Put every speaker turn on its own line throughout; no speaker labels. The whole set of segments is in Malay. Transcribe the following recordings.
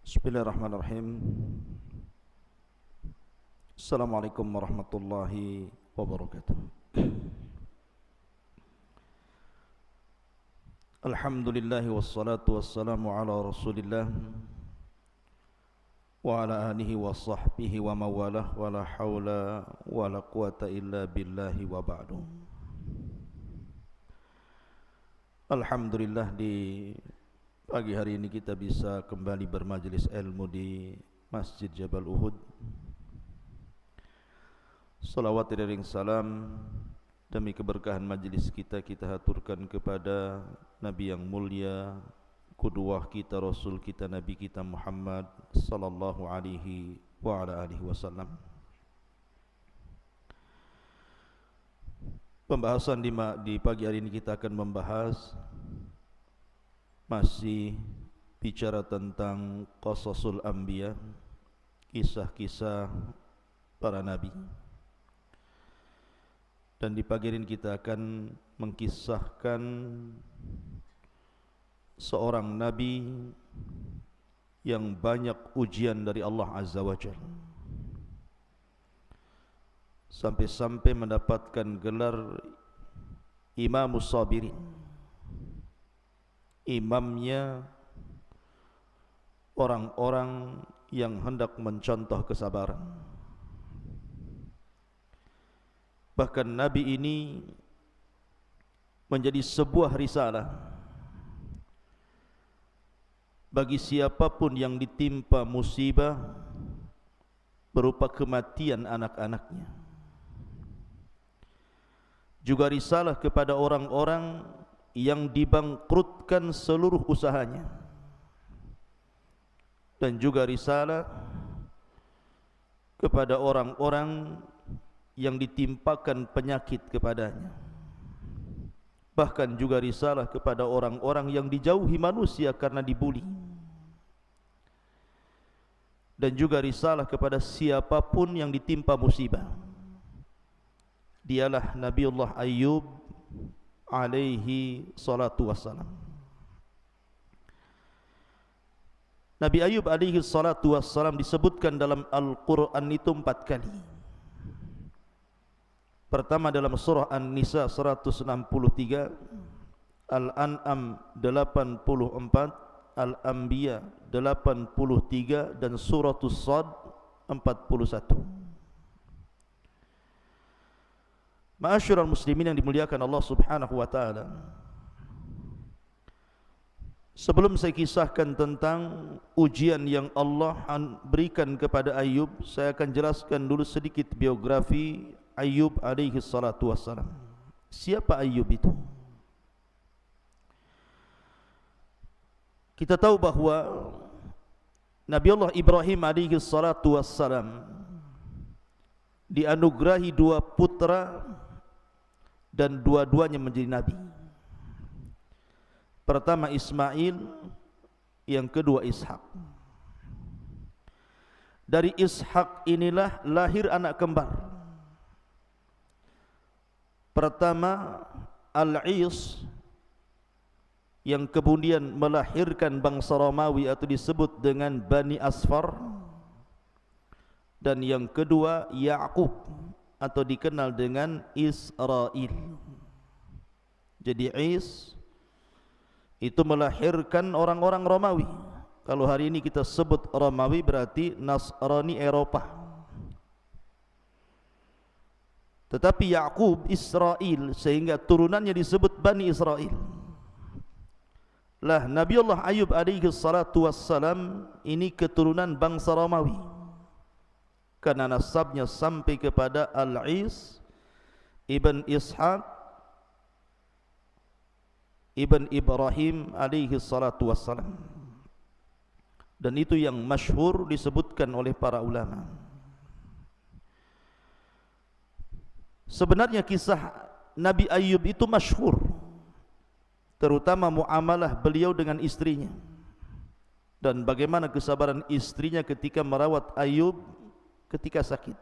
Bismillahirrahmanirrahim. Assalamualaikum warahmatullahi wabarakatuh. Alhamdulillah wassalatu wassalamu ala Rasulillah wa ala alihi wa sahbihi wa mawalah wa la hawla wa la quwata illa billahi wa ba'du. Alhamdulillah, di pagi hari ini kita bisa kembali bermajlis ilmu di Masjid Jabal Uhud. Salawat dan salam demi keberkahan majlis kita haturkan kepada Nabi yang mulia, qudwah kita, Rasul kita, Nabi kita Muhammad sallallahu alaihi wa ala alihi wasallam. Pembahasan di pagi hari ini kita akan membahas masih bicara tentang qasasul anbiya, kisah-kisah para nabi. Dan di pagi ini kita akan mengkisahkan seorang nabi yang banyak ujian dari Allah Azza wa Jalla, sampai-sampai mendapatkan gelar Imamus Sabirin, imamnya orang-orang yang hendak mencontoh kesabaran. Bahkan Nabi ini menjadi sebuah risalah bagi siapapun yang ditimpa musibah berupa kematian anak-anaknya. Juga risalah kepada orang-orang yang dibangkrutkan seluruh usahanya, dan juga risalah kepada orang-orang yang ditimpakan penyakit kepadanya. Bahkan juga risalah kepada orang-orang yang dijauhi manusia karena dibuli, dan juga risalah kepada siapapun yang ditimpa musibah. Dialah Nabiullah Ayyub alaihi salatu wassalam. Nabi Ayub alaihi salatu wassalam disebutkan dalam Al-Quran itu 4 kali. Pertama dalam surah An-Nisa 163, Al-An'am 84, Al-Anbiya 83, dan Suratul Sad 41. Ma'asyiral muslimin yang dimuliakan Allah Subhanahu wa taala, sebelum saya kisahkan tentang ujian yang Allah berikan kepada Ayub, saya akan jelaskan dulu sedikit biografi Ayub alaihi salatu wassalam. Siapa Ayub itu? Kita tahu bahwa Nabi Allah Ibrahim alaihi salatu wassalam dianugerahi 2 putra, dan dua-duanya menjadi nabi. Pertama Ismail, yang kedua Ishak. Dari Ishak inilah lahir anak kembar. Pertama Al-Is, yang kemudian melahirkan bangsa Romawi atau disebut dengan Bani Asfar. Dan yang kedua Ya'qub, atau dikenal dengan Israel. Jadi Is itu melahirkan orang-orang Romawi. Kalau hari ini kita sebut Romawi berarti Nasrani Eropa. Tetapi Ya'qub Israel, sehingga turunannya disebut Bani Israel. Lah Nabiullah Ayub alaihi salatu wassalam ini keturunan bangsa Romawi, karena nasabnya sampai kepada Al-Is ibn Ishaq ibn Ibrahim alaihi salatu wassalam. Dan itu yang masyhur disebutkan oleh para ulama. Sebenarnya kisah Nabi Ayub itu masyhur, terutama muamalah beliau dengan istrinya, dan bagaimana kesabaran istrinya ketika merawat Ayub ketika sakit.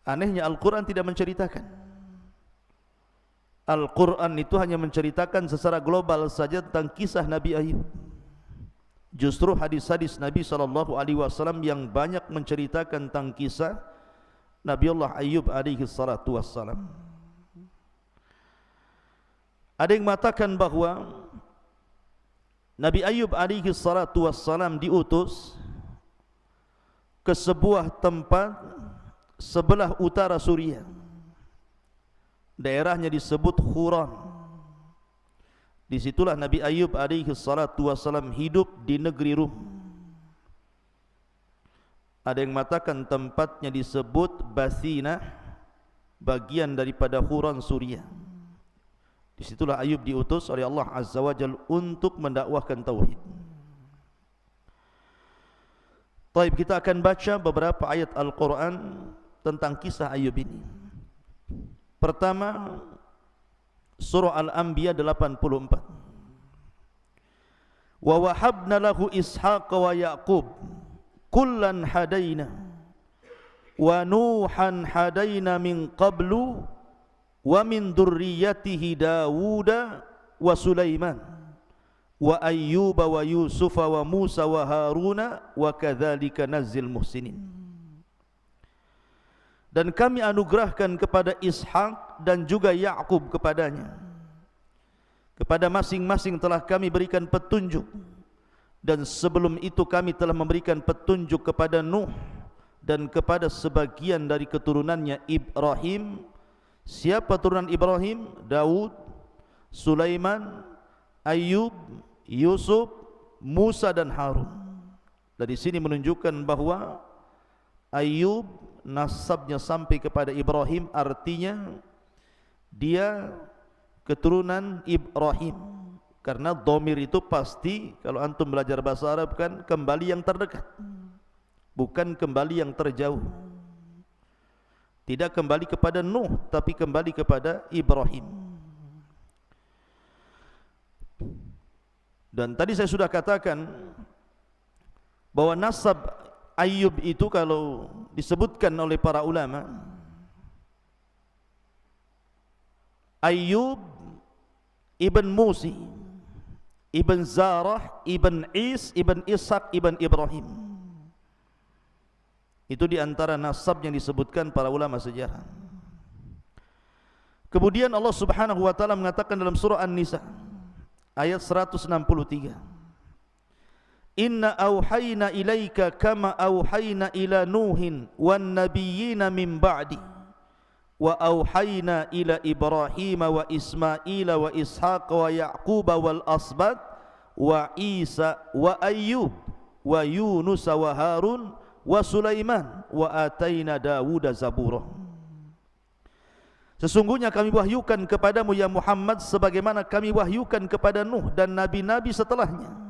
Anehnya Al-Quran tidak menceritakan. Al-Quran itu hanya menceritakan secara global saja tentang kisah Nabi Ayub. Justru hadis-hadis Nabi SAW yang banyak menceritakan tentang kisah Nabiullah Ayyub alaihi salatu wassalam. Ada yang mengatakan bahawa Nabi Ayyub alaihi salatu wassalam diutus ke sebuah tempat sebelah utara Suriah. Daerahnya disebut Huran. Disitulah Nabi Ayyub alaihi salatu wassalam hidup di negeri Rum. Ada yang mengatakan tempatnya disebut Basina, bagian daripada Huran Suriah. Disitulah Ayyub diutus oleh Allah Azza wa Jalla untuk mendakwahkan tauhid. Baik, kita akan baca beberapa ayat Al-Quran tentang kisah Ayyub ini. Pertama, surah Al-Anbiya 84. Wa wahabna lahu Ishaq wa Yaqub kullan hadaina wa Nuhan hadaina min qablu wa min dzurriyyatihi Dawud wa Sulaiman wa Ayyub wa Yusuf wa Musa wa Haruna wa kadzalika nazzil muhsinin. Dan kami anugerahkan kepada Ishak dan juga Yaqub kepadanya. Kepada masing-masing telah kami berikan petunjuk. Dan sebelum itu kami telah memberikan petunjuk kepada Nuh dan kepada sebagian dari keturunannya Ibrahim. Siapa turunan Ibrahim? Daud, Sulaiman, Ayyub, Yusuf, Musa dan Harun. Dari sini menunjukkan bahawa Ayyub nasabnya sampai kepada Ibrahim, artinya dia keturunan Ibrahim. Karena dhamir itu pasti, kalau antum belajar bahasa Arab kan, kembali yang terdekat, bukan kembali yang terjauh. Tidak kembali kepada Nuh, tapi kembali kepada Ibrahim. Dan tadi saya sudah katakan bahwa nasab Ayyub itu kalau disebutkan oleh para ulama, Ayyub ibn Musi, ibn Zarah, ibn Is, ibn Ishaq, ibn Ibrahim. Itu di antara nasab yang disebutkan para ulama sejarah. Kemudian Allah Subhanahu wa taala mengatakan dalam surah An-Nisa ayat 163, Inna auhayna ilaika kama auhayna ila Nuhin wan nabiyyina min ba'di wa auhayna ila Ibrahim wa Ismail wa Ishaq wa Yaqub wal asbat wa Isa wa Ayyub wa Yunus wa Harun wa Sulaiman wa ataina Dawud zabura. Sesungguhnya kami wahyukan kepadamu ya Muhammad sebagaimana kami wahyukan kepada Nuh dan nabi-nabi setelahnya.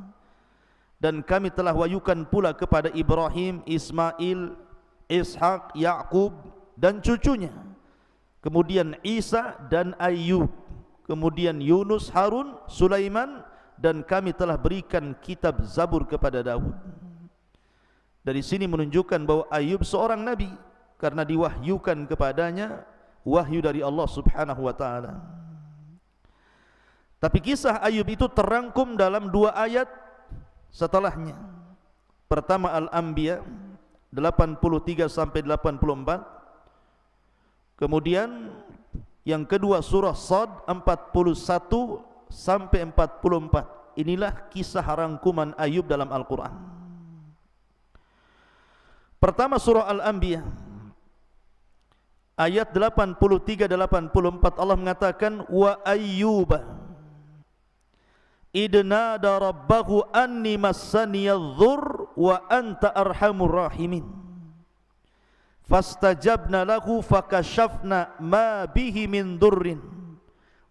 Dan kami telah wahyukan pula kepada Ibrahim, Ismail, Ishak, Yaqub dan cucunya. Kemudian Isa dan Ayyub. Kemudian Yunus, Harun, Sulaiman. Dan kami telah berikan kitab Zabur kepada Daud. Dari sini menunjukkan bahwa Ayyub seorang nabi, karena diwahyukan kepadanya wahyu dari Allah Subhanahu wa taala. Tapi kisah Ayyub itu terangkum dalam 2 ayat setelahnya. Pertama Al-Anbiya 83 sampai 84. Kemudian yang kedua surah Sad 41 sampai 44. Inilah kisah rangkuman Ayyub dalam Al-Quran. Pertama surah Al-Anbiya ayat 83-84, Allah mengatakan wa Ayyuba idnada rabbahu anni massaniyadh-dhurr wa anta arhamur rahimin fastajabna lahu fakashafna ma bihi min dhurrin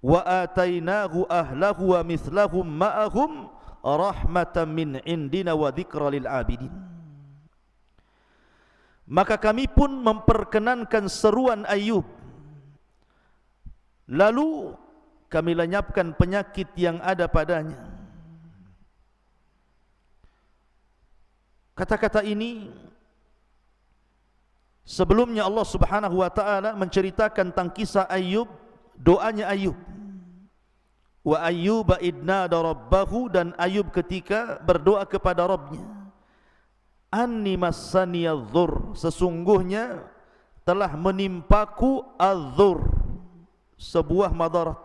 wa atainahu ahlahu wa mithlahum ma'ahum rahmatan min indina wa dzikra lil abidin. Maka kami pun memperkenankan seruan Ayyub, lalu kami lenyapkan penyakit yang ada padanya. Kata-kata ini sebelumnya Allah Subhanahu wa taala menceritakan tentang kisah Ayyub, doanya Ayyub. Wa Ayyuba idnada rabbahu, dan Ayub ketika berdoa kepada Rabbnya, anni massaniyadh-dhur, sesungguhnya telah menimpaku adh-dhur, sebuah madarat.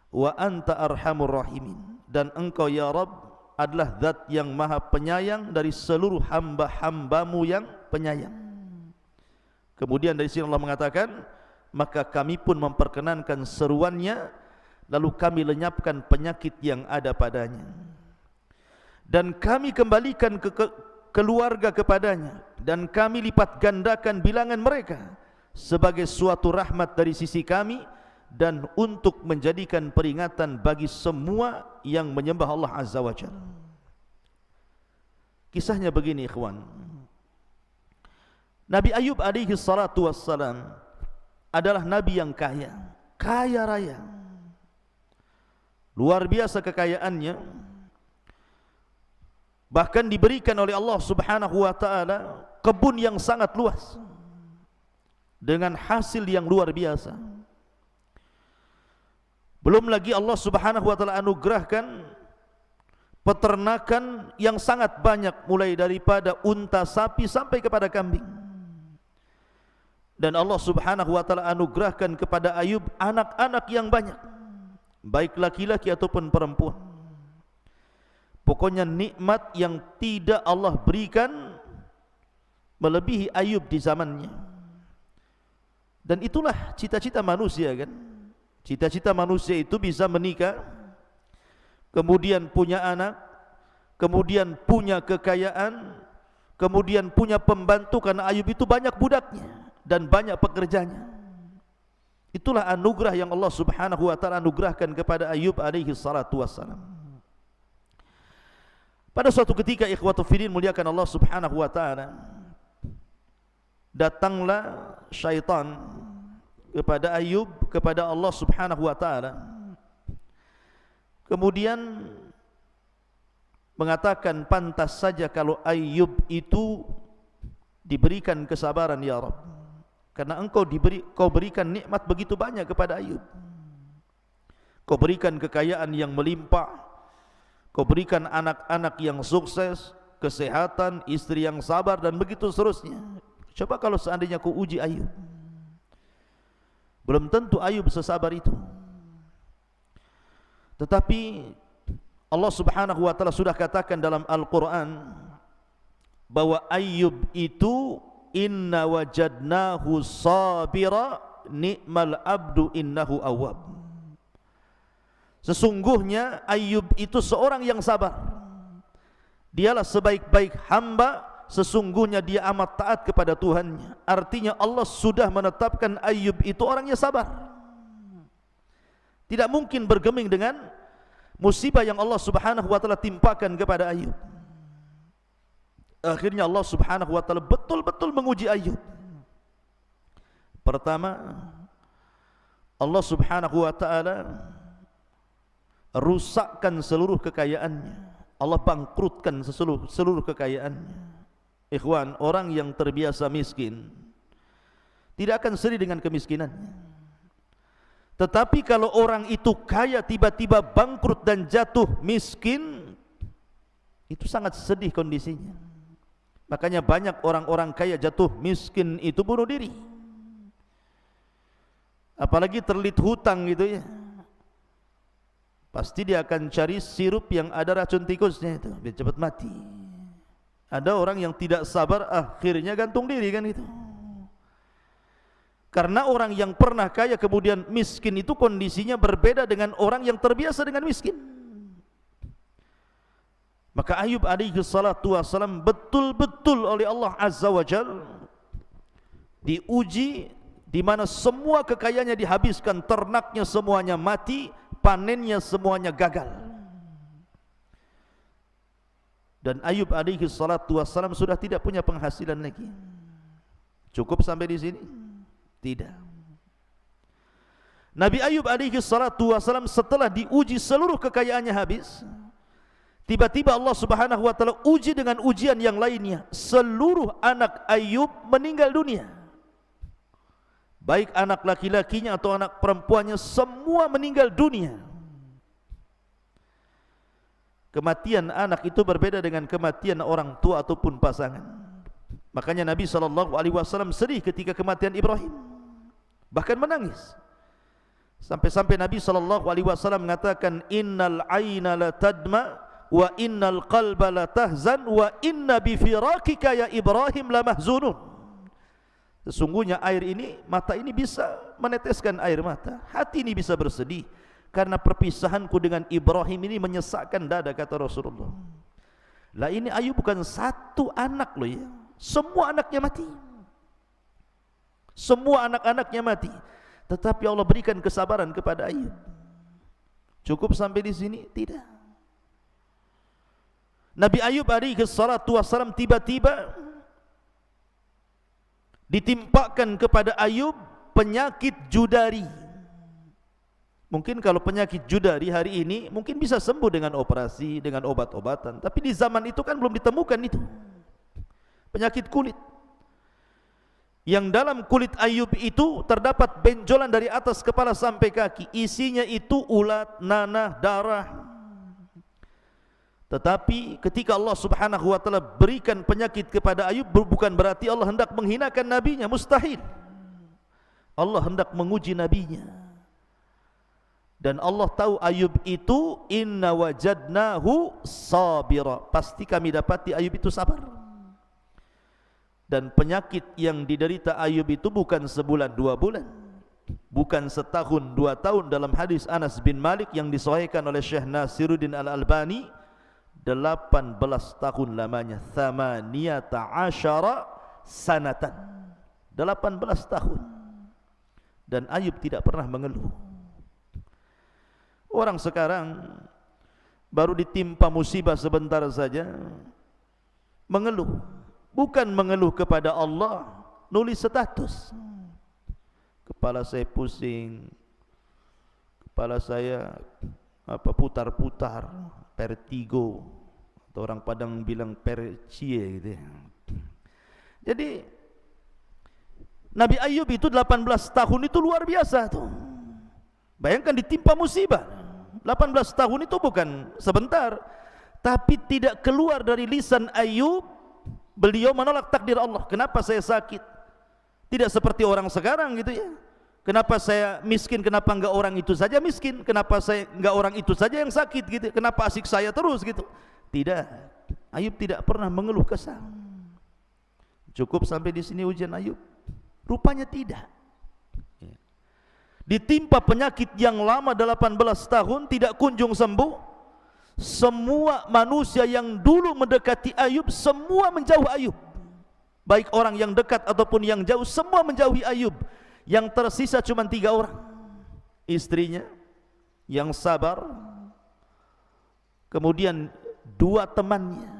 Wa anta arhamur rahimin, dan engkau ya Rabb adalah zat yang maha penyayang dari seluruh hamba-hambamu yang penyayang. Kemudian dari sini Allah mengatakan, maka kami pun memperkenankan seruannya, lalu kami lenyapkan penyakit yang ada padanya, dan kami kembalikan keluarga kepadanya, dan kami lipat gandakan bilangan mereka sebagai suatu rahmat dari sisi kami, dan untuk menjadikan peringatan bagi semua yang menyembah Allah Azza wa Jalla. Kisahnya begini ikhwan, Nabi Ayub alaihi salatu wassalam adalah Nabi yang kaya, kaya raya, luar biasa kekayaannya, bahkan diberikan oleh Allah subhanahu wa ta'ala kebun yang sangat luas dengan hasil yang luar biasa. Belum lagi Allah subhanahu wa ta'ala anugerahkan peternakan yang sangat banyak, mulai daripada unta, sapi sampai kepada kambing. Dan Allah subhanahu wa ta'ala anugerahkan kepada Ayub anak-anak yang banyak, baik laki-laki ataupun perempuan. Pokoknya nikmat yang tidak Allah berikan melebihi Ayub di zamannya. Dan itulah cita-cita manusia kan. Cita-cita manusia itu bisa menikah, kemudian punya anak, kemudian punya kekayaan, kemudian punya pembantu, karena Ayub itu banyak budaknya dan banyak pekerjanya. Itulah anugerah yang Allah subhanahu wa ta'ala anugerahkan kepada Ayub alaihi salatu wassalam. Pada suatu ketika ikhwatu fiddin muliakan Allah subhanahu wa ta'ala, datanglah syaitan kepada Ayub, kepada Allah subhanahu wa ta'ala, kemudian mengatakan, pantas saja kalau Ayub itu diberikan kesabaran ya Rabb, karena engkau berikan nikmat begitu banyak kepada Ayub. Kau berikan kekayaan yang melimpah, kau berikan anak-anak yang sukses, kesehatan, istri yang sabar, dan begitu seterusnya. Coba kalau seandainya kau uji Ayub, belum tentu Ayub sesabar itu. Tetapi Allah subhanahu wa ta'ala sudah katakan dalam Al-Quran bahwa Ayub itu inna wajadnahu sabira ni'mal abdu innahu awwab. Sesungguhnya Ayub itu seorang yang sabar, dialah sebaik-baik hamba, sesungguhnya dia amat taat kepada Tuhannya. Artinya Allah sudah menetapkan Ayub itu orangnya sabar, tidak mungkin bergeming dengan musibah yang Allah subhanahu wa ta'ala timpakan kepada Ayub. Akhirnya Allah subhanahu wa ta'ala betul-betul menguji Ayub. Pertama, Allah subhanahu wa ta'ala rusakkan seluruh kekayaannya. Allah bangkrutkan seluruh kekayaannya. Ikhwan, orang yang terbiasa miskin tidak akan sedih dengan kemiskinannya. Tetapi kalau orang itu kaya tiba-tiba bangkrut dan jatuh miskin, itu sangat sedih kondisinya. Makanya banyak orang-orang kaya jatuh miskin itu bunuh diri. Apalagi terlilit hutang gitu ya, pasti dia akan cari sirup yang ada racun tikusnya itu biar cepat mati. Ada orang yang tidak sabar, akhirnya gantung diri kan itu. Karena orang yang pernah kaya kemudian miskin itu kondisinya berbeda dengan orang yang terbiasa dengan miskin. Maka Ayub alaihi salatu wassalam betul-betul oleh Allah Azza wa Jalla diuji, di mana semua kekayaannya dihabiskan, ternaknya semuanya mati, panennya semuanya gagal. Dan Ayub alaihi salatu wassalam sudah tidak punya penghasilan lagi. Cukup sampai di sini? Tidak. Nabi Ayub alaihi salatu wassalam setelah diuji seluruh kekayaannya habis, tiba-tiba Allah subhanahu wa ta'ala uji dengan ujian yang lainnya. Seluruh anak Ayub meninggal dunia, baik anak laki-lakinya atau anak perempuannya, semua meninggal dunia. Kematian anak itu berbeda dengan kematian orang tua ataupun pasangan. Makanya Nabi SAW sedih ketika kematian Ibrahim, bahkan menangis. Sampai-sampai Nabi SAW mengatakan, innal aina la tadma wa innal qalba la tahzan wa inna bi firakika ya Ibrahim la mahzunun. Sesungguhnya air ini, mata ini bisa meneteskan air mata, hati ini bisa bersedih karena perpisahanku dengan Ibrahim ini menyesakkan dada, kata Rasulullah. Lah ini Ayub bukan satu anak loh ya, semua anaknya mati, semua anak-anaknya mati. Tetapi Allah berikan kesabaran kepada Ayub. Cukup sampai di sini? Tidak. Nabi Ayub alaihi salatu wassalam tiba-tiba ditimpakan kepada Ayub penyakit judari. Mungkin kalau penyakit judari hari ini mungkin bisa sembuh dengan operasi, dengan obat-obatan. Tapi di zaman itu kan belum ditemukan itu. Penyakit kulit. Yang dalam kulit Ayub itu terdapat benjolan dari atas kepala sampai kaki. Isinya itu ulat, nanah, darah. Tetapi ketika Allah Subhanahu wa taala berikan penyakit kepada Ayub, bukan berarti Allah hendak menghinakan nabinya, mustahil. Allah hendak menguji nabinya. Dan Allah tahu Ayub itu inna wajadnahu sabira, pasti kami dapati Ayub itu sabar. Dan penyakit yang diderita Ayub itu bukan sebulan 2 bulan, bukan setahun 2 tahun. Dalam hadis Anas bin Malik yang disahihkan oleh Syekh Nasiruddin Al-Albani, 18 tahun lamanya, 18 sanatan, 18 tahun. Dan Ayub tidak pernah mengeluh. Orang sekarang baru ditimpa musibah sebentar saja mengeluh. Bukan mengeluh kepada Allah, nulis status. Kepala saya pusing, kepala saya putar-putar, vertigo, atau orang Padang bilang percie gitu. Jadi Nabi Ayub itu 18 tahun itu luar biasa tuh. Bayangkan ditimpa musibah. 18 tahun itu bukan sebentar, tapi tidak keluar dari lisan Ayub. Beliau menolak takdir Allah. Kenapa saya sakit? Tidak seperti orang sekarang gitu ya. Kenapa saya miskin? Kenapa enggak orang itu saja miskin? Kenapa saya enggak orang itu saja yang sakit gitu? Kenapa asik saya terus gitu? Tidak. Ayub tidak pernah mengeluh kesah. Cukup sampai di sini ujian Ayub? Rupanya tidak. Ditimpa penyakit yang lama 18 tahun tidak kunjung sembuh. Semua manusia yang dulu mendekati Ayub semua menjauh Ayub. Baik orang yang dekat ataupun yang jauh, semua menjauhi Ayub. Yang tersisa cuma 3 orang. Istrinya yang sabar, kemudian 2 temannya,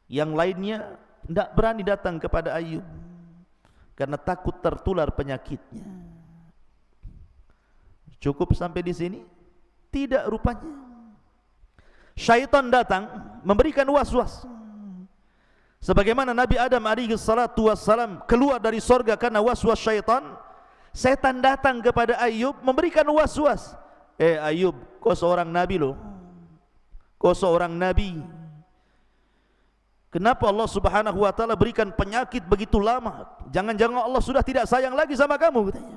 yang lainnya tidak berani datang kepada Ayub karena takut tertular penyakitnya. Cukup sampai di sini? Tidak rupanya. Syaitan datang memberikan was-was. Sebagaimana Nabi Adam alaihi salatu wassalam keluar dari sorga karena was-was syaitan, setan datang kepada Ayub memberikan was-was. Ayub, kau seorang nabi loh, kau seorang nabi. Kenapa Allah Subhanahu wa taala berikan penyakit begitu lama? Jangan-jangan Allah sudah tidak sayang lagi sama kamu, katanya.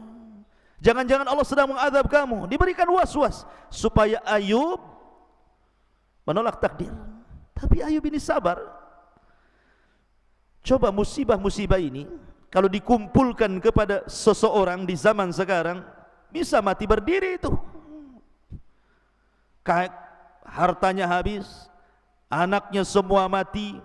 Jangan-jangan Allah sedang mengadab kamu. Diberikan was-was supaya Ayub menolak takdir. Tapi Ayub ini sabar. Coba musibah-musibah ini kalau dikumpulkan kepada seseorang di zaman sekarang, bisa mati berdiri itu. Hartanya habis, anaknya semua mati,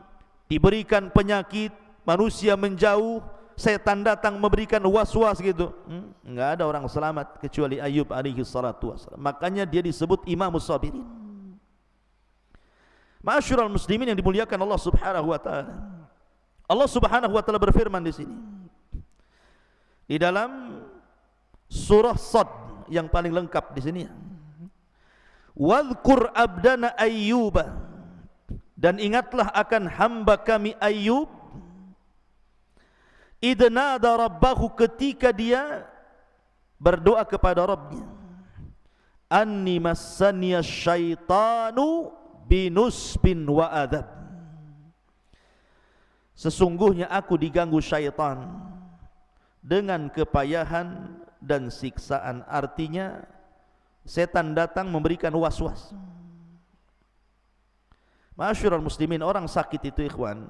diberikan penyakit, manusia menjauh, setan datang memberikan was-was gitu. Enggak ada orang selamat kecuali Ayub alaihi salatu wassalam. Makanya dia disebut Imamus Sabirin. Ma'asyiral muslimin yang dimuliakan Allah Subhanahu wa taala. Allah Subhanahu wa taala berfirman di sini. Di dalam surah Sad yang paling lengkap di sini. Wadhkur abdana Ayyuba, dan ingatlah akan hamba kami Ayyub, idnada rabbahu, ketika dia berdoa kepada Rabbnya, anni massaniya syaitanu binusbin wa adab. Sesungguhnya aku diganggu syaitan dengan kepayahan dan siksaan. Artinya setan datang memberikan was-was. Ma'asyiral muslimin, orang sakit itu ikhwan,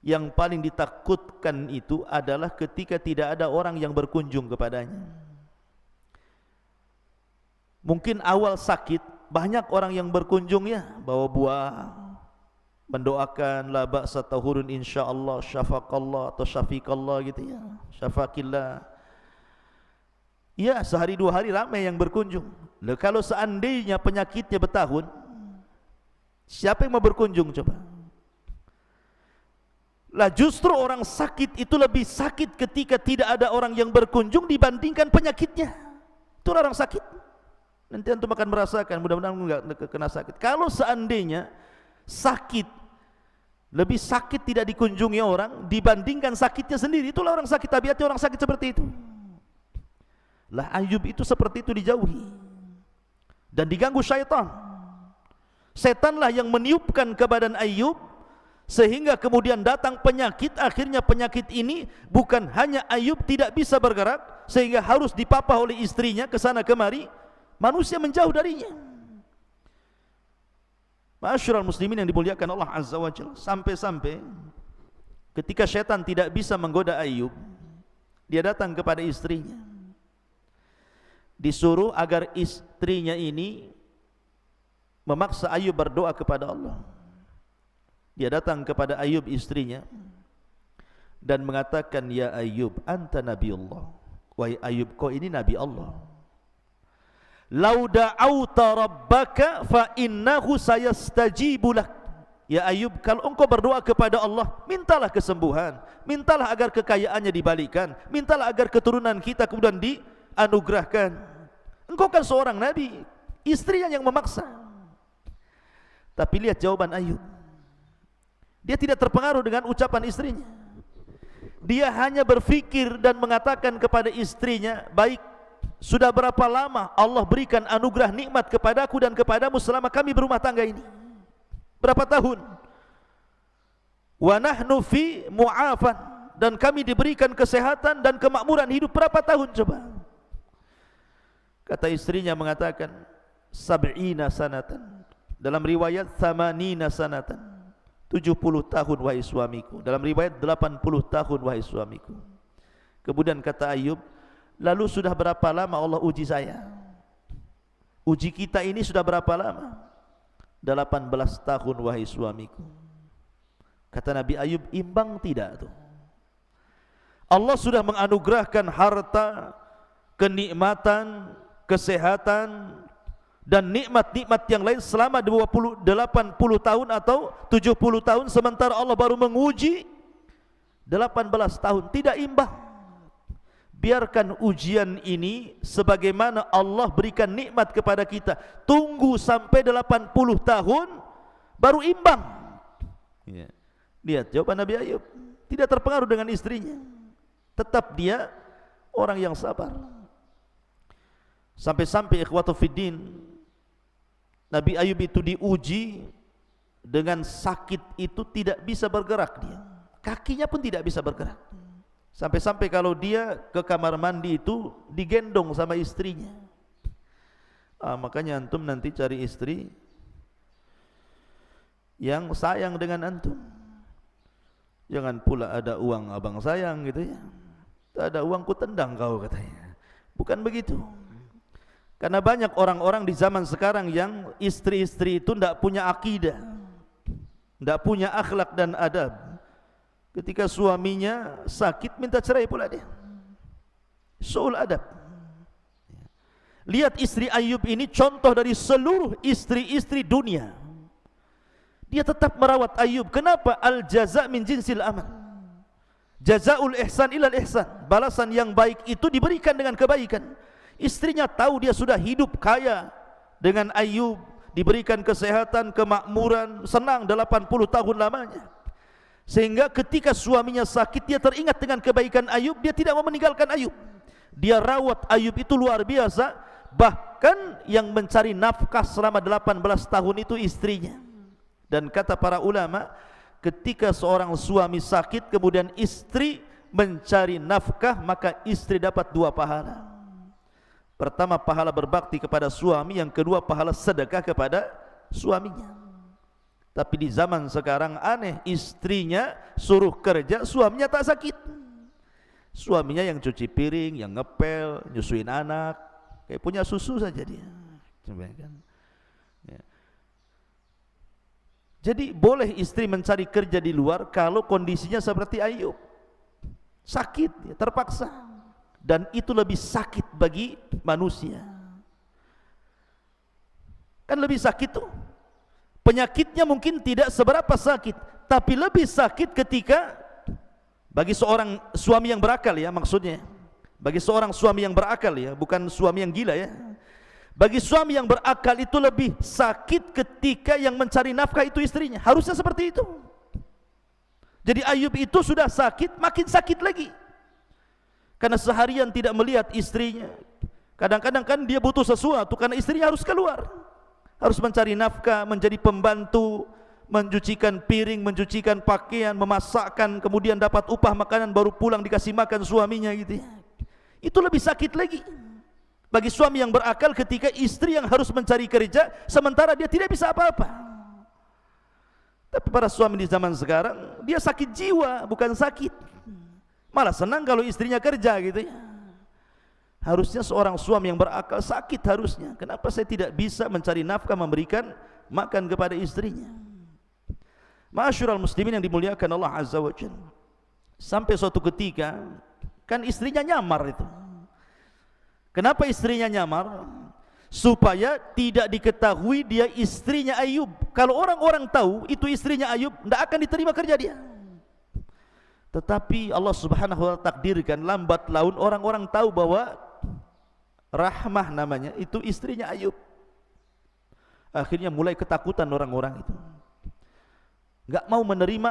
yang paling ditakutkan itu adalah ketika tidak ada orang yang berkunjung kepadanya. Mungkin awal sakit banyak orang yang berkunjung, ya, bawa buah, mendoakan la ba'sa tahurun insyaallah, syafaqallah atau syafiqallah gitu ya, syafaqillah. Ya, sehari dua hari ramai yang berkunjung. Loh, kalau seandainya penyakitnya bertahun, siapa yang mau berkunjung coba? Lah justru orang sakit itu lebih sakit ketika tidak ada orang yang berkunjung dibandingkan penyakitnya. Itu orang sakit. Nanti antum akan merasakan, mudah-mudahan enggak kena sakit. Kalau seandainya sakit, lebih sakit tidak dikunjungi orang dibandingkan sakitnya sendiri, itulah orang sakit, tabiatnya orang sakit seperti itu. Lah Ayub itu seperti itu, dijauhi dan diganggu syaitan. Setanlah yang meniupkan ke badan Ayub sehingga kemudian datang penyakit. Akhirnya penyakit ini bukan hanya Ayub tidak bisa bergerak sehingga harus dipapah oleh istrinya ke sana kemari, manusia menjauh darinya. Ma'asyiral muslimin yang dimuliakan Allah Azza wa Jalla, sampai-sampai ketika setan tidak bisa menggoda Ayub, dia datang kepada istrinya, disuruh agar istrinya ini memaksa Ayub berdoa kepada Allah. Dia datang kepada Ayub istrinya dan mengatakan, ya Ayub, anta nabiullah. Wahai Ayub, kau ini nabi Allah. Lau da'auta rabbaka fa innahu sayastajibu lak. Ya Ayub, kalau engkau berdoa kepada Allah, mintalah kesembuhan, mintalah agar kekayaannya dibalikan, mintalah agar keturunan kita kemudian dianugerahkan. Engkau kan seorang nabi. Istrinya yang memaksa. Tapi lihat jawaban Ayub. Dia tidak terpengaruh dengan ucapan istrinya. Dia hanya berfikir dan mengatakan kepada istrinya, baik, sudah berapa lama Allah berikan anugerah nikmat kepadaku dan kepadamu selama kami berumah tangga ini? Berapa tahun? Wa nahnu fi mu'afan, dan kami diberikan kesehatan dan kemakmuran hidup berapa tahun coba? Kata istrinya mengatakan, sab'ina sanatan. Dalam riwayat thamanina sanatan, 70 tahun wahai suamiku. Dalam riwayat 80 tahun wahai suamiku. Kemudian kata Ayub, lalu sudah berapa lama Allah uji saya? Uji kita ini sudah berapa lama? 18 tahun wahai suamiku. Kata Nabi Ayub, imbang tidak tuh? Allah sudah menganugerahkan harta, kenikmatan, kesehatan dan nikmat-nikmat yang lain selama 80 tahun atau 70 tahun, sementara Allah baru menguji 18 tahun. Tidak imbang. Biarkan ujian ini sebagaimana Allah berikan nikmat kepada kita. Tunggu sampai 80 tahun baru imbang. Ya. Lihat jawaban Nabi Ayub. Tidak terpengaruh dengan istrinya. Tetap dia orang yang sabar. Sampai-sampai ikhwatu fiddin, Nabi Ayub itu diuji dengan sakit itu tidak bisa bergerak dia. Kakinya pun tidak bisa bergerak. Sampai-sampai kalau dia ke kamar mandi itu digendong sama istrinya. Makanya antum nanti cari istri yang sayang dengan antum. Jangan pula ada uang abang sayang gitu ya. Tak ada uang ku tendang kau katanya. Bukan begitu. Karena banyak orang-orang di zaman sekarang yang istri-istri itu tidak punya akidah, tidak punya akhlak dan adab. Ketika suaminya sakit minta cerai pula dia. Su'ul adab. Lihat istri Ayub ini contoh dari seluruh istri-istri dunia. Dia tetap merawat Ayub. Kenapa? Al-jaza' min jinsil amal. Jazaul ihsan ilal ihsan. Balasan yang baik itu diberikan dengan kebaikan. Istrinya tahu dia sudah hidup kaya dengan Ayub, diberikan kesehatan, kemakmuran, senang 80 tahun lamanya. Sehingga ketika suaminya sakit, dia teringat dengan kebaikan Ayub, dia tidak mau meninggalkan Ayub. Dia rawat Ayub itu luar biasa, bahkan yang mencari nafkah selama 18 tahun itu istrinya. Dan kata para ulama, ketika seorang suami sakit kemudian istri mencari nafkah, maka istri dapat 2 pahala. Pertama, pahala berbakti kepada suami, yang kedua pahala sedekah kepada suaminya. Tapi di zaman sekarang aneh, istrinya suruh kerja, suaminya tak sakit. Suaminya yang cuci piring, yang ngepel, nyusuin anak, kayak punya susu saja dia. Ya. Jadi boleh istri mencari kerja di luar kalau kondisinya seperti Ayub, sakit, terpaksa, dan itu lebih sakit bagi manusia. Kan lebih sakit tuh. Penyakitnya mungkin tidak seberapa sakit, tapi lebih sakit ketika bagi seorang suami yang berakal, ya maksudnya, bagi seorang suami yang berakal, ya, bukan suami yang gila, ya. Bagi suami yang berakal itu lebih sakit ketika yang mencari nafkah itu istrinya. Harusnya seperti itu. Jadi Ayub itu sudah sakit, makin sakit lagi, karena seharian tidak melihat istrinya. Kadang-kadang kan dia butuh sesuatu karena istrinya harus keluar, harus mencari nafkah, menjadi pembantu, mencucikan piring, mencucikan pakaian, memasakkan, kemudian dapat upah makanan, baru pulang dikasih makan suaminya gitu, ya. Itu lebih sakit lagi bagi suami yang berakal ketika istri yang harus mencari kerja sementara dia tidak bisa apa-apa. Tapi para suami di zaman sekarang, dia sakit jiwa, bukan sakit, malah senang kalau istrinya kerja gitu, ya. Harusnya seorang suami yang berakal sakit harusnya. Kenapa saya tidak bisa mencari nafkah, memberikan makan kepada istrinya? Ma'asyiral muslimin yang dimuliakan Allah Azza wa Jalla. Sampai suatu ketika, kan istrinya nyamar itu. Kenapa istrinya nyamar? Supaya tidak diketahui dia istrinya Ayub. Kalau orang-orang tahu itu istrinya Ayub, tidak akan diterima kerja dia. Tetapi Allah Subhanahu wa ta'ala takdirkan lambat laun orang-orang tahu bahwa Rahmah namanya itu istrinya Ayub. Akhirnya mulai ketakutan orang-orang itu, enggak mau menerima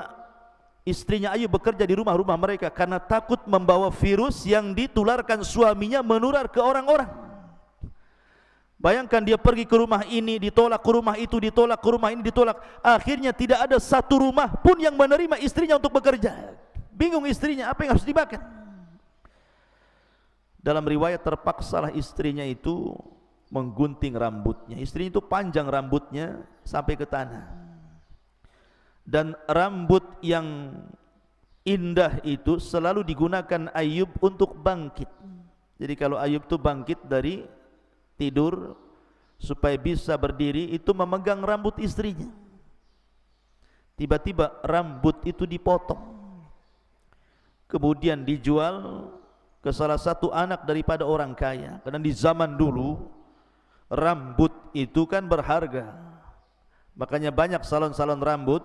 istrinya Ayub bekerja di rumah-rumah mereka karena takut membawa virus yang ditularkan suaminya menular ke orang-orang. Bayangkan dia pergi ke rumah ini ditolak, ke rumah itu ditolak, ke rumah ini ditolak. Akhirnya tidak ada satu rumah pun yang menerima istrinya untuk bekerja. Bingung istrinya, apa yang harus dimakan? Dalam riwayat terpaksalah istrinya itu menggunting rambutnya. Istrinya itu panjang rambutnya sampai ke tanah. Dan rambut yang indah itu selalu digunakan Ayub untuk bangkit. Jadi kalau Ayub itu bangkit dari tidur supaya bisa berdiri, itu memegang rambut istrinya. Tiba-tiba rambut itu dipotong, kemudian dijual ke salah satu anak daripada orang kaya. Karena di zaman dulu rambut itu kan berharga, makanya banyak salon-salon rambut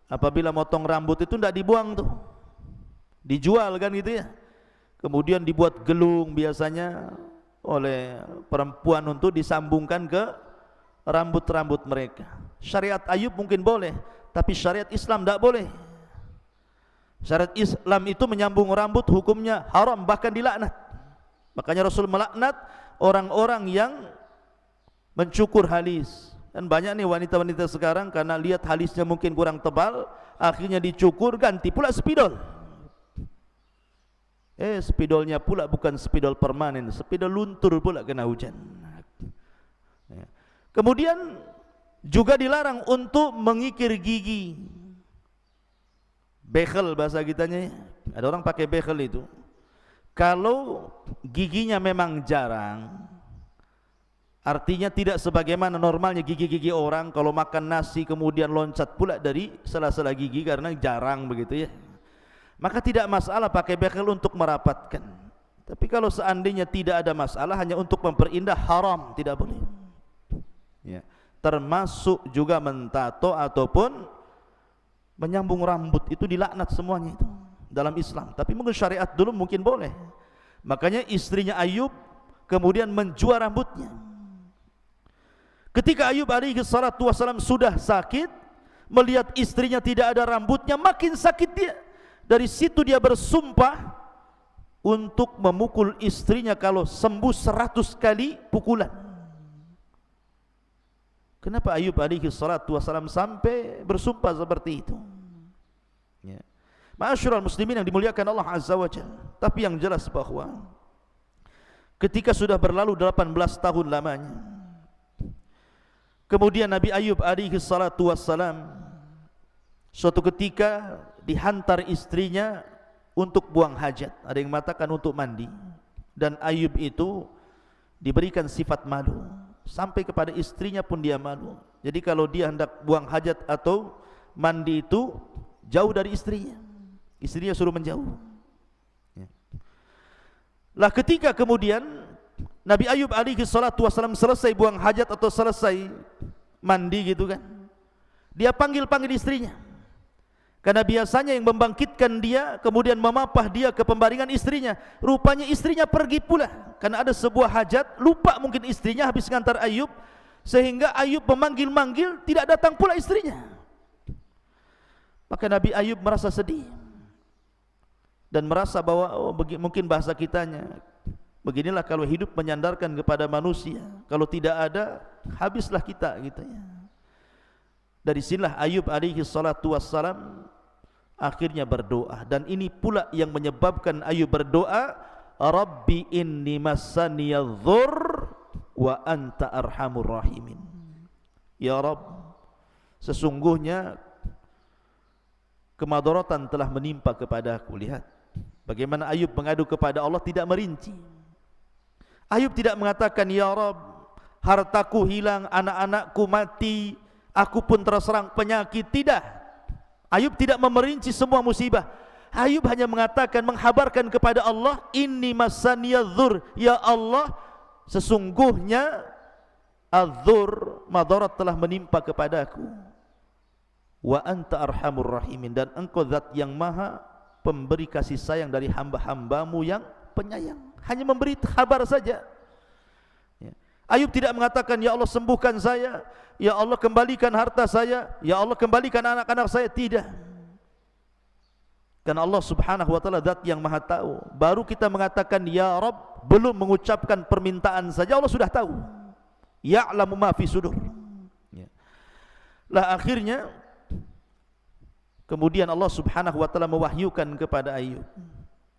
apabila motong rambut itu tidak dibuang tuh, dijual kan gitu, ya. Kemudian dibuat gelung biasanya oleh perempuan untuk disambungkan ke rambut-rambut mereka. Syariat Ayub mungkin boleh, tapi syariat Islam tidak boleh. Syariat Islam itu menyambung rambut hukumnya haram, bahkan dilaknat. Makanya Rasul melaknat orang-orang yang mencukur halis. Dan banyak nih wanita-wanita sekarang karena lihat halisnya mungkin kurang tebal, akhirnya dicukur, ganti pula spidol. Spidolnya pula bukan spidol permanen, spidol luntur pula kena hujan. Kemudian juga dilarang untuk mengikir gigi. Bekel bahasa kitanya, ada orang pakai bekel itu. Kalau giginya memang jarang, artinya tidak sebagaimana normalnya gigi-gigi orang, kalau makan nasi kemudian loncat pula dari sela-sela gigi karena jarang begitu, ya. Maka tidak masalah pakai bekel untuk merapatkan. Tapi kalau seandainya tidak ada masalah, hanya untuk memperindah, haram, tidak boleh. Ya. Termasuk juga mentato ataupun menyambung rambut, itu dilaknat semuanya itu dalam Islam. Tapi mungkin syariat dulu mungkin boleh. Makanya istrinya Ayub kemudian menjual rambutnya. Ketika Ayub alaihi salatu wassalam sudah sakit, melihat istrinya tidak ada rambutnya, makin sakit dia. Dari situ dia bersumpah, untuk memukul istrinya kalau sembuh 100 kali pukulan. Kenapa Ayub alaihi salatu wassalam sampai bersumpah seperti itu? Ya. Ma'asyiral muslimin yang dimuliakan Allah Azza wa Jalla. Tapi yang jelas bahwa ketika sudah berlalu 18 tahun lamanya, kemudian Nabi Ayub alaihi salatu wassalam suatu ketika dihantar istrinya untuk buang hajat. Ada yang mengatakan untuk mandi. Dan Ayub itu diberikan sifat malu. Sampai kepada istrinya pun dia malu. Jadi kalau dia hendak buang hajat atau mandi itu jauh dari istrinya. Istrinya suruh menjauh. Ya. Lah ketika kemudian Nabi Ayub alaihi salatu wassalam selesai buang hajat atau selesai mandi gitu kan, dia panggil-panggil istrinya. Karena biasanya yang membangkitkan dia kemudian memapah dia ke pembaringan istrinya. Rupanya istrinya pergi pula. Karena ada sebuah hajat, lupa mungkin istrinya habis ngantar Ayub, sehingga Ayub memanggil-manggil, tidak datang pula istrinya. Maka Nabi Ayub merasa sedih dan merasa bahwa mungkin bahasa kitanya, beginilah kalau hidup menyandarkan kepada manusia, kalau tidak ada habislah kita gitu ya. Dari sinilah Ayub alaihi salatu wassalam akhirnya berdoa, dan ini pula yang menyebabkan Ayub berdoa, Rabbi inni massaniyadh-dhurr wa anta arhamur rahimin. Ya Rabb, sesungguhnya kemadaratan telah menimpa kepadaku. Lihat bagaimana Ayub mengadu kepada Allah, tidak merinci. Ayub tidak mengatakan, ya Rabb, hartaku hilang, anak-anakku mati, aku pun terserang penyakit. Tidak. Ayub tidak memerinci semua musibah. Ayub hanya mengatakan, menghabarkan kepada Allah, inni massaniyadh-dhurr, ya Allah, sesungguhnya adh-dhurr, madarat telah menimpa kepadaku. Wa anta arhamur rahimin, dan engkau zat yang maha pemberi kasih sayang dari hamba-hambamu yang penyayang. Hanya memberi kabar saja ya. Ayub tidak mengatakan, ya Allah sembuhkan saya, ya Allah kembalikan harta saya, ya Allah kembalikan anak-anak saya. Tidak. Karena Allah subhanahu wa ta'ala zat yang maha tahu. Baru kita mengatakan ya Rabb, belum mengucapkan permintaan saja Allah sudah tahu. Ya'lamu ma fi sudur ya. Lah akhirnya kemudian Allah subhanahu wa ta'ala mewahyukan kepada Ayub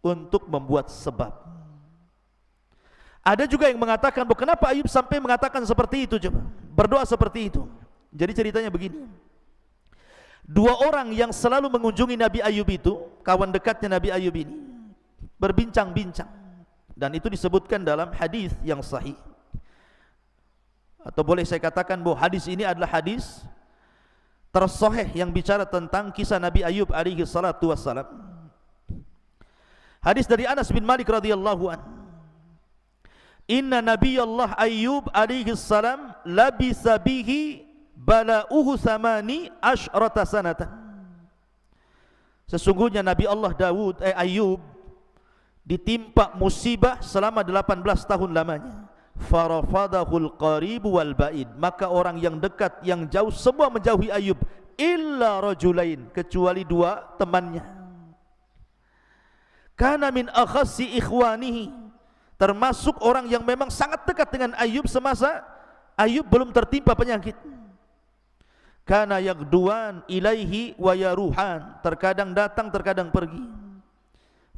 untuk membuat sebab. Ada juga yang mengatakan, kenapa Ayub sampai mengatakan seperti itu, coba berdoa seperti itu. Jadi ceritanya begini, dua orang yang selalu mengunjungi Nabi Ayub itu, kawan dekatnya Nabi Ayub ini, berbincang-bincang, dan itu disebutkan dalam hadis yang sahih. Atau boleh saya katakan bahwa hadis ini adalah hadis tersahih yang bicara tentang kisah Nabi Ayub alaihi salatu wassalam. Hadis dari Anas bin Malik radhiyallahu anhu, inna nabiyallah Ayub alaihi salam labisa bihi bala'uhu samani asyrata sanatan. Sesungguhnya Nabi Allah Ayub ditimpa musibah selama 18 tahun lamanya. Farafadahul qarib wal ba'id, maka orang yang dekat yang jauh semua menjauhi Ayub, illa rajulain, kecuali dua temannya. Kana min akhassi ikhwanihi, termasuk orang yang memang sangat dekat dengan Ayub semasa Ayub belum tertimpa penyakit. Kana yagduan ilaihi wa yaruhan, terkadang datang terkadang pergi.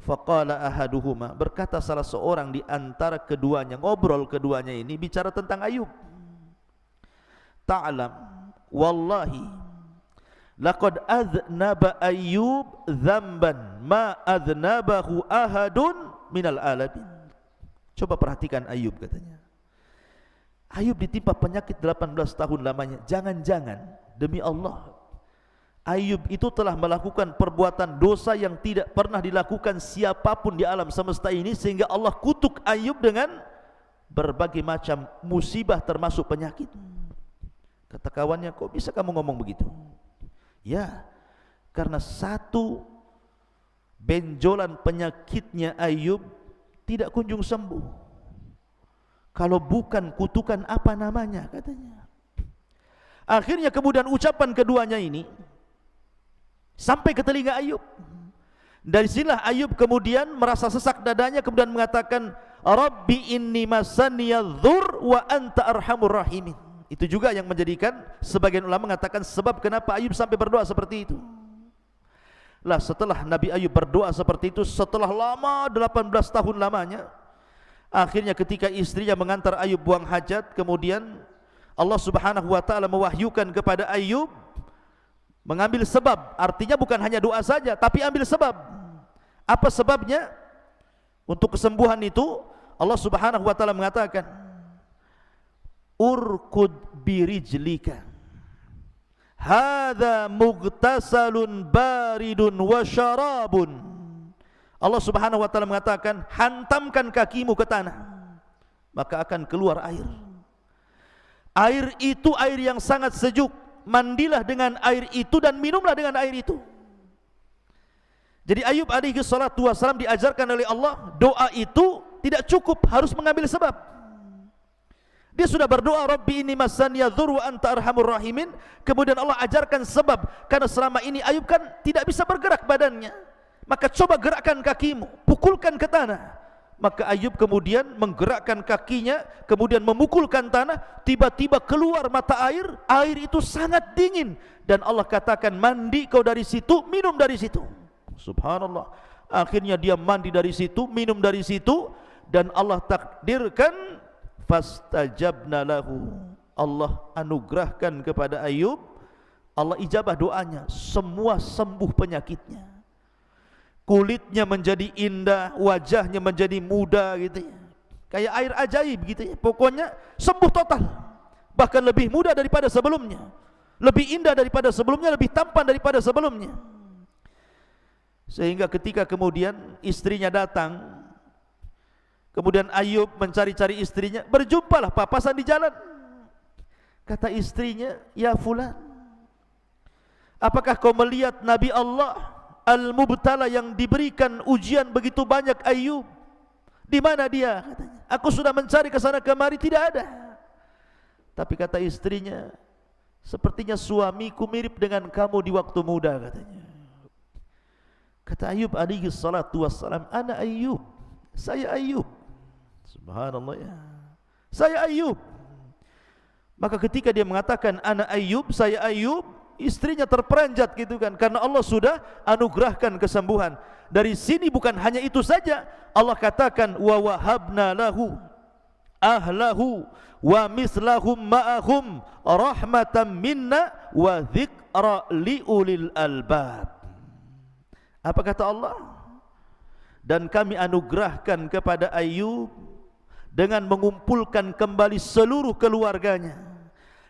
Faqala ahaduhuma, berkata salah seorang di antara keduanya, ngobrol keduanya ini bicara tentang Ayub. Ta'lam wallahi laqad adznaba Ayub dzamban ma adznabahu ahadun minal alamin. Coba perhatikan Ayub, katanya Ayub ditimpa penyakit 18 tahun lamanya. Jangan-jangan demi Allah Ayub itu telah melakukan perbuatan dosa yang tidak pernah dilakukan siapapun di alam semesta ini, sehingga Allah kutuk Ayub dengan berbagai macam musibah termasuk penyakit. Kata kawannya, kok bisa kamu ngomong begitu? Ya, karena satu benjolan penyakitnya Ayub tidak kunjung sembuh. Kalau bukan kutukan apa namanya, katanya. Akhirnya kemudian ucapan keduanya ini sampai ke telinga Ayub, Dari sinilah Ayub kemudian merasa sesak dadanya, kemudian mengatakan, Rabbi inni masaniyadh-dhur wa anta arhamur rahimin. Itu juga yang menjadikan sebagian ulama mengatakan sebab kenapa Ayub sampai berdoa seperti itu. Lah setelah Nabi Ayub berdoa seperti itu, setelah lama 18 tahun lamanya, akhirnya ketika istrinya mengantar Ayub buang hajat, kemudian Allah Subhanahu wa taala mewahyukan kepada Ayub mengambil sebab. Artinya bukan hanya doa saja, tapi ambil sebab. Apa sebabnya? Untuk kesembuhan itu Allah Subhanahu wa taala mengatakan, urkud birijlika hadza mughtasalun baridun wa syarabun. Allah Subhanahu wa taala mengatakan, hantamkan kakimu ke tanah, maka akan keluar air. Air itu air yang sangat sejuk. Mandilah dengan air itu dan minumlah dengan air itu. Jadi Ayub alaihi salatu wassalam diajarkan oleh Allah, doa itu tidak cukup, harus mengambil sebab. Dia sudah berdoa, Rabbi inni masaniyadh-dhur wa anta arhamur rahimin. Kemudian Allah ajarkan sebab, karena selama ini Ayub kan tidak bisa bergerak badannya. Maka coba gerakkan kakimu, pukulkan ke tanah. Maka Ayub kemudian menggerakkan kakinya, kemudian memukulkan tanah, tiba-tiba keluar mata air. Air itu sangat dingin, dan Allah katakan, mandi kau dari situ, minum dari situ. Subhanallah. Akhirnya dia mandi dari situ, minum dari situ, dan Allah takdirkan fastajabna lahu. Allah anugerahkan kepada Ayub, Allah ijabah doanya, semua sembuh penyakitnya. Kulitnya menjadi indah, wajahnya menjadi muda gitu ya. Kayak air ajaib gitu ya. Pokoknya sembuh total. Bahkan lebih muda daripada sebelumnya. Lebih indah daripada sebelumnya, lebih tampan daripada sebelumnya. Sehingga ketika kemudian istrinya datang, kemudian Ayub mencari-cari istrinya, berjumpalah papasan di jalan. Kata istrinya, ya fulan, apakah kau melihat Nabi Allah Al-Mubtala yang diberikan ujian begitu banyak Ayub? Di mana dia? Katanya, aku sudah mencari ke sana kemari, tidak ada. Tapi kata istrinya, sepertinya suamiku mirip dengan kamu di waktu muda, katanya. Kata Ayub alaihi salatu wassalam, ana Ayub, saya Ayub. Subhanallah ya, saya Ayub. Maka ketika dia mengatakan ana Ayub, saya Ayub, istrinya terperanjat gitu kan, karena Allah sudah anugerahkan kesembuhan. Dari sini bukan hanya itu saja, Allah katakan wa wahabna lahu ahlahu wa mislahum ma'ahum rahmatan minna wa dzikra liulil albab. Apa kata Allah? Dan kami anugerahkan kepada Ayub dengan mengumpulkan kembali seluruh keluarganya.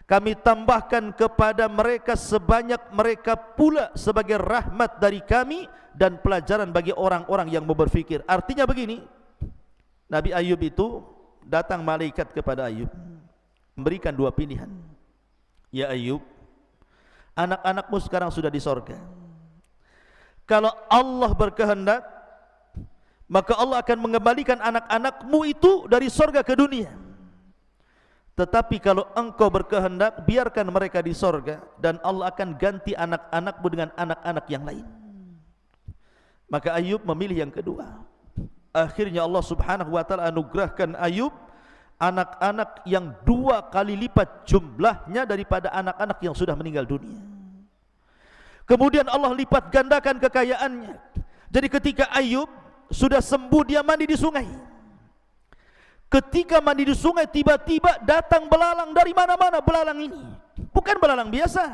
Kami tambahkan kepada mereka sebanyak mereka pula sebagai rahmat dari kami dan pelajaran bagi orang-orang yang mau berfikir. Artinya begini, Nabi Ayub itu datang malaikat kepada Ayub, memberikan dua pilihan. Ya Ayub, anak-anakmu sekarang sudah di sorga. Kalau Allah berkehendak, maka Allah akan mengembalikan anak-anakmu itu dari sorga ke dunia. Tetapi kalau engkau berkehendak, biarkan mereka di sorga, dan Allah akan ganti anak-anakmu dengan anak-anak yang lain. Maka Ayub memilih yang kedua. Akhirnya Allah Subhanahu wa ta'ala anugerahkan Ayub anak-anak yang 2 kali lipat jumlahnya daripada anak-anak yang sudah meninggal dunia. Kemudian Allah lipat gandakan kekayaannya. Jadi ketika Ayub sudah sembuh, dia mandi di sungai. Ketika mandi di sungai, tiba-tiba datang belalang dari mana-mana. Belalang ini bukan belalang biasa,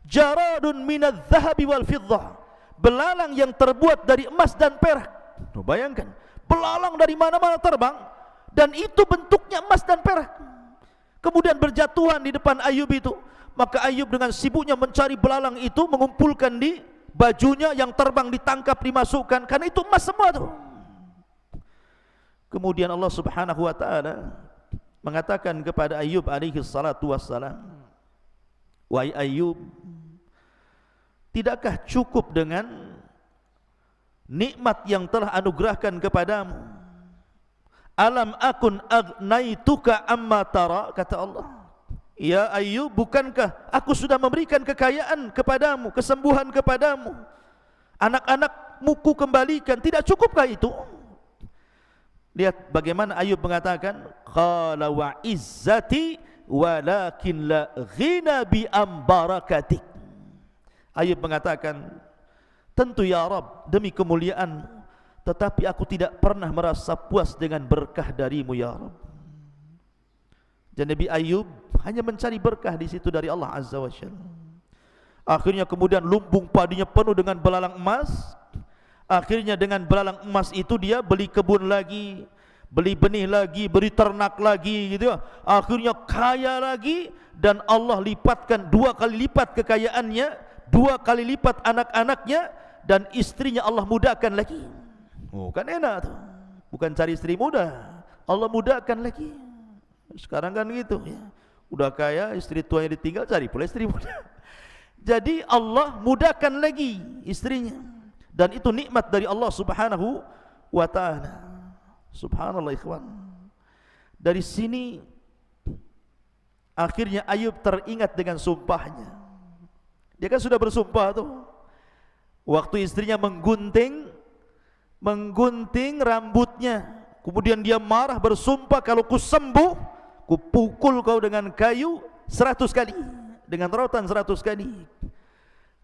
jaradun minadz-dzahabi wal fiddah, belalang yang terbuat dari emas dan perak. Bayangkan, belalang dari mana-mana terbang, dan itu bentuknya emas dan perak. Kemudian berjatuhan di depan Ayub itu. Maka Ayub dengan sibuknya mencari belalang itu, mengumpulkan di bajunya, yang terbang ditangkap, dimasukkan, karena itu emas semua tuh. Kemudian Allah Subhanahu wa ta'ala mengatakan kepada Ayub alaihi salatu wassalam, wahai Ayub, tidakkah cukup dengan nikmat yang telah anugerahkan kepadamu? Alam akun agnaituka amma tara, kata Allah. Ya Ayub, bukankah aku sudah memberikan kekayaan kepadamu, kesembuhan kepadamu, anak-anak anakmu kembalikan. Tidak cukupkah itu? Lihat bagaimana Ayub mengatakan, qala wa izzati walakin la ghina bi ambarakatik. Ayub mengatakan, tentu ya Rabb, demi kemuliaan, tetapi aku tidak pernah merasa puas dengan berkah darimu ya Rabb. Dan Nabi Ayub hanya mencari berkah di situ dari Allah Azza wa Jalla. Akhirnya kemudian lumbung padinya penuh dengan belalang emas. Akhirnya dengan belalang emas itu dia beli kebun lagi, beli benih lagi, beri ternak lagi gitu ya. Akhirnya kaya lagi, dan Allah lipatkan 2 kali lipat kekayaannya, 2 kali lipat anak-anaknya, dan istrinya Allah mudahkan lagi. Oh, kan enak tuh. Bukan cari istri muda, Allah mudahkan lagi. Sekarang kan gitu ya. Udah kaya, istri tuanya ditinggal, cari pula istri muda. Jadi Allah mudahkan lagi istrinya. Dan itu nikmat dari Allah Subhanahu wa ta'ala. Subhanallah ikhwan. Dari sini akhirnya Ayub teringat dengan sumpahnya. Dia kan sudah bersumpah tuh. Waktu istrinya menggunting rambutnya, kemudian dia marah bersumpah, kalau ku sembuh, ku pukul kau dengan kayu 100 kali, dengan rotan 100 kali.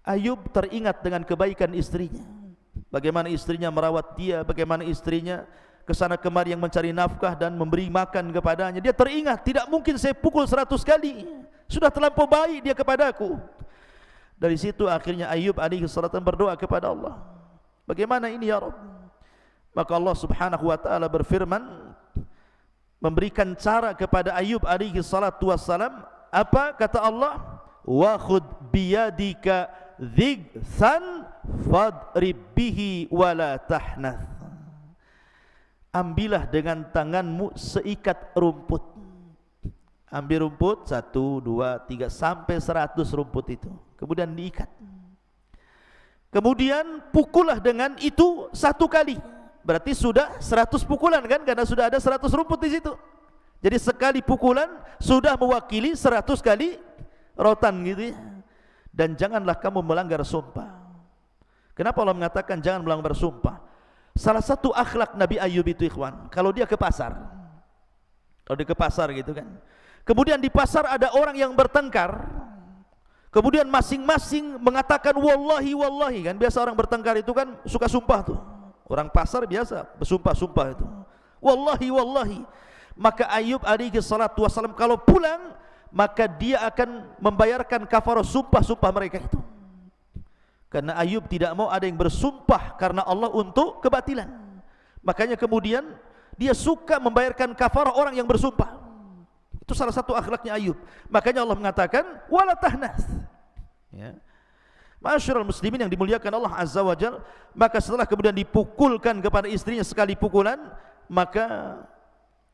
Ayub teringat dengan kebaikan istrinya. Bagaimana istrinya merawat dia, bagaimana istrinya kesana kemari yang mencari nafkah dan memberi makan kepadanya. Dia teringat, tidak mungkin saya pukul 100 kali, sudah terlampau baik dia kepadaku. Dari situ akhirnya Ayub alaihi salatu berdoa kepada Allah, bagaimana ini ya Rabb? Maka Allah Subhanahu wa ta'ala berfirman, memberikan cara kepada Ayub alaihi salatu wassalam. Apa kata Allah? Wa khud biyadika dhigsan fadrib bihi wala tahnath. Ambillah dengan tanganmu seikat rumput. Ambil rumput 1, 2, 3 sampai 100 rumput itu, kemudian diikat. Kemudian pukullah dengan itu 1 kali. Berarti sudah 100 pukulan kan, karena sudah ada 100 rumput di situ. Jadi sekali pukulan sudah mewakili 100 kali rotan gitu ya. Dan janganlah kamu melanggar sumpah. Kenapa Allah mengatakan jangan melanggar sumpah? Salah satu akhlak Nabi Ayub itu ikhwan, kalau dia ke pasar, gitu kan, kemudian di pasar ada orang yang bertengkar, kemudian masing-masing mengatakan wallahi wallahi, kan biasa orang bertengkar itu kan suka sumpah tuh. Orang pasar biasa bersumpah-sumpah itu, wallahi wallahi. Maka Ayub alaihi salatu wassalam kalau pulang, maka dia akan membayarkan kafarah sumpah-sumpah mereka itu. Karena Ayub tidak mau ada yang bersumpah karena Allah untuk kebatilan. Makanya kemudian dia suka membayarkan kafarah orang yang bersumpah. Itu salah satu akhlaknya Ayub. Makanya Allah mengatakan wala tahnas. Ya. Ma'asyiral muslimin yang dimuliakan Allah Azza wa Jalla, maka setelah kemudian dipukulkan kepada istrinya sekali pukulan, maka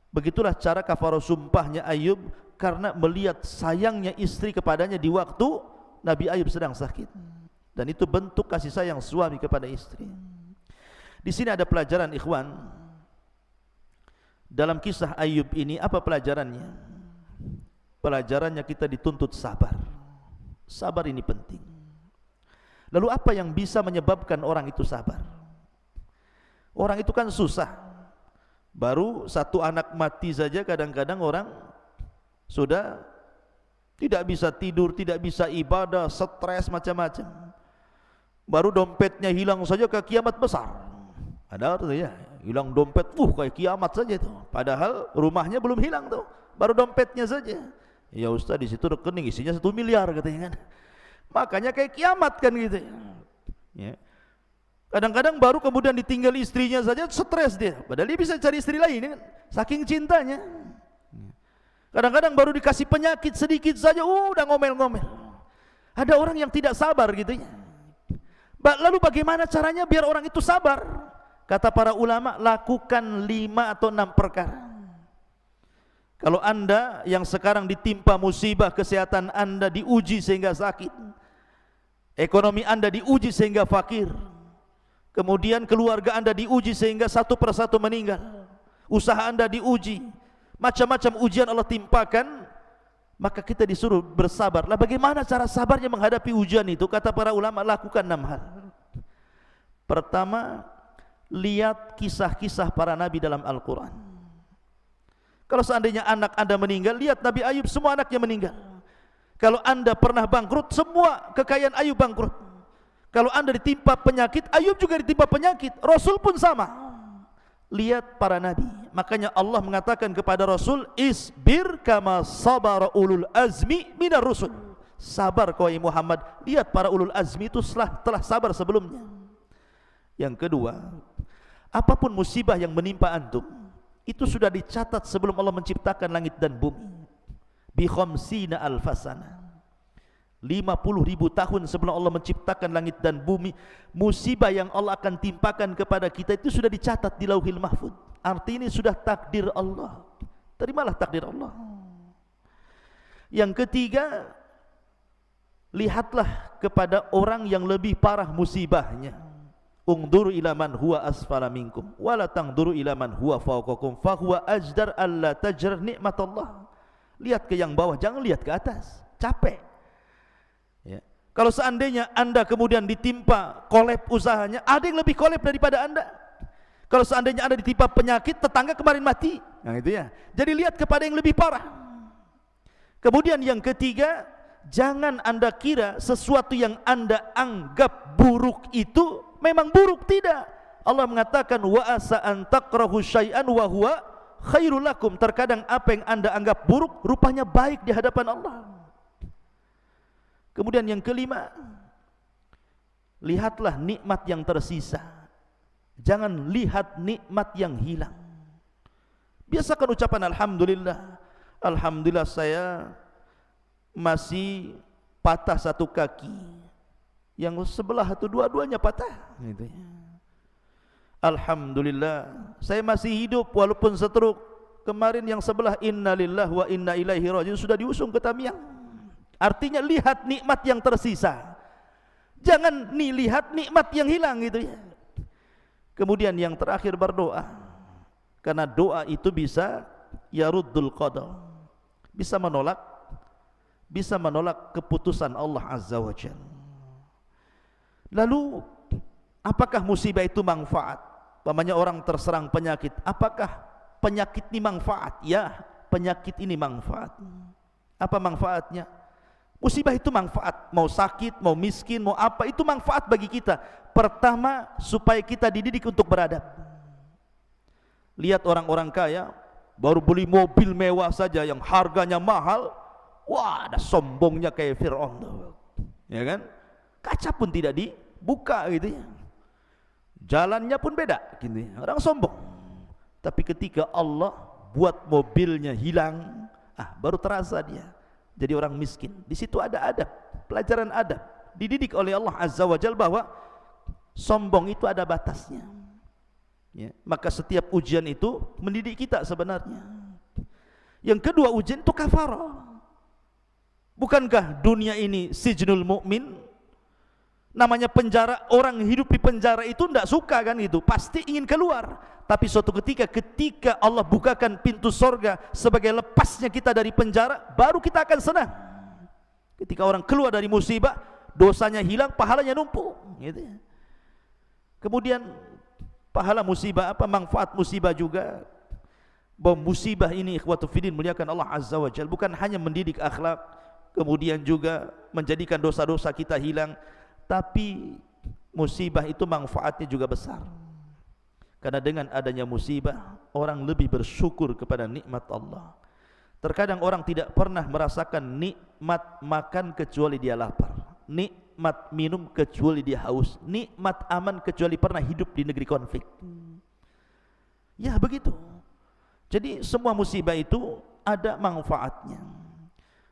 begitulah cara kafarah sumpahnya Ayub, karena melihat sayangnya istri kepadanya di waktu Nabi Ayub sedang sakit. Dan itu bentuk kasih sayang suami kepada istri. Di sini ada pelajaran ikhwan. Dalam kisah Ayub ini apa pelajarannya? Pelajarannya kita dituntut sabar. Sabar ini penting. Lalu apa yang bisa menyebabkan orang itu sabar? Orang itu kan susah. Baru 1 anak mati saja kadang-kadang orang sudah tidak bisa tidur, tidak bisa ibadah, stres macam-macam. Baru dompetnya hilang saja ke kiamat besar. Ada tuh ya, hilang dompet, kayak kiamat saja itu. Padahal rumahnya belum hilang tuh, baru dompetnya saja. Ya Ustaz, di situ rekening isinya 1 miliar katanya kan. Makanya kayak kiamat kan gitu. Ya. Kadang-kadang baru kemudian ditinggal istrinya saja stres dia. Padahal dia bisa cari istri lain kan, saking cintanya. Kadang-kadang baru dikasih penyakit sedikit saja, udah ngomel-ngomel. Ada orang yang tidak sabar gitu ya. Lalu bagaimana caranya biar orang itu sabar? Kata para ulama, lakukan 5 atau 6 perkara. Kalau anda yang sekarang ditimpa musibah, kesehatan anda diuji sehingga sakit, ekonomi anda diuji sehingga fakir, kemudian keluarga anda diuji sehingga satu persatu meninggal, usaha anda diuji, macam-macam ujian Allah timpakan, maka kita disuruh bersabar. Lah bagaimana cara sabarnya menghadapi ujian itu? Kata para ulama, lakukan 6 hal. Pertama, lihat kisah-kisah para nabi dalam Al-Quran. Kalau seandainya anak Anda meninggal, lihat Nabi Ayub, semua anaknya meninggal. Kalau Anda pernah bangkrut, semua kekayaan Ayub bangkrut. Kalau Anda ditimpa penyakit, Ayub juga ditimpa penyakit. Rasul pun sama. Lihat para nabi. Makanya Allah mengatakan kepada Rasul, isbir kama sabara ulul azmi minar rusul. Sabar kau Muhammad. Lihat para ulul azmi itu telah sabar sebelumnya. Yang kedua, apapun musibah yang menimpa antum, itu sudah dicatat sebelum Allah menciptakan langit dan bumi. Bi khamsina alfasana, 50.000 tahun sebelum Allah menciptakan langit dan bumi, musibah yang Allah akan timpakan kepada kita itu sudah dicatat di Lauhil Mahfuz. Artinya ini sudah takdir Allah. Terimalah takdir Allah. Yang ketiga, lihatlah kepada orang yang lebih parah musibahnya. Ungduru ila man huwa asfala minkum wala tangduru ila man huwa fawqakum fahuwa ajdar alla tajrar nikmatallah. Lihat ke yang bawah, jangan lihat ke atas. Capek ya. Kalau seandainya Anda kemudian ditimpa kolab usahanya, ada yang lebih kolab daripada Anda. Kalau seandainya Anda ditimpa penyakit, tetangga kemarin mati, nah itu ya. Jadi lihat kepada yang lebih parah. Kemudian yang ketiga, jangan Anda kira sesuatu yang Anda anggap buruk itu memang buruk. Tidak. Allah mengatakan wa asa an takrahu syai'an wa huwa khairul lakum. Terkadang apa yang Anda anggap buruk rupanya baik di hadapan Allah. Kemudian yang kelima, lihatlah nikmat yang tersisa. Jangan lihat nikmat yang hilang. Biasakan ucapan alhamdulillah. Alhamdulillah saya masih patah satu kaki, yang sebelah atau dua-duanya patah gitu ya. Alhamdulillah saya masih hidup walaupun stroke. Kemarin yang sebelah innalillahi wa inna ilaihi rajiun sudah diusung ke Tamiang. Artinya lihat nikmat yang tersisa, jangan lihat nikmat yang hilang gitu ya. Kemudian yang terakhir, berdoa, karena doa itu bisa yaruddul qada, bisa menolak keputusan Allah Azza wa Jalla. Lalu apakah musibah itu manfaat? Umpamanya orang terserang penyakit, apakah penyakit ini manfaat? Ya, penyakit ini manfaat. Apa manfaatnya? Musibah itu manfaat, mau sakit, mau miskin, mau apa, itu manfaat bagi kita. Pertama, supaya kita dididik untuk beradab. Lihat orang-orang kaya, baru beli mobil mewah saja yang harganya mahal, wah, ada sombongnya kayak Fir'aun, ya kan? Kaca pun tidak dibuka gitu ya. Jalannya pun beda gitu ya. Orang sombong. Tapi ketika Allah buat mobilnya hilang, baru terasa dia jadi orang miskin. Di situ ada adab, pelajaran adab. Dididik oleh Allah Azza wa Jalla bahwa sombong itu ada batasnya ya. Maka setiap ujian itu mendidik kita sebenarnya. Yang kedua, ujian itu kafarah. Bukankah dunia ini sijnul mu'min? Namanya penjara, orang hidup di penjara itu tidak suka kan itu, pasti ingin keluar. Tapi suatu ketika Allah bukakan pintu sorga sebagai lepasnya kita dari penjara, baru kita akan senang. Ketika orang keluar dari musibah, dosanya hilang, pahalanya numpuk gitu ya. Kemudian pahala musibah apa? Manfaat musibah juga, bahwa musibah ini ikhwatu fiddin muliakan Allah Azza wa Jalla, bukan hanya mendidik akhlak, kemudian juga menjadikan dosa-dosa kita hilang, tapi musibah itu manfaatnya juga besar. Karena dengan adanya musibah, orang lebih bersyukur kepada nikmat Allah. Terkadang orang tidak pernah merasakan nikmat makan kecuali dia lapar, nikmat minum kecuali dia haus, nikmat aman kecuali pernah hidup di negeri konflik. Ya begitu. Jadi semua musibah itu ada manfaatnya.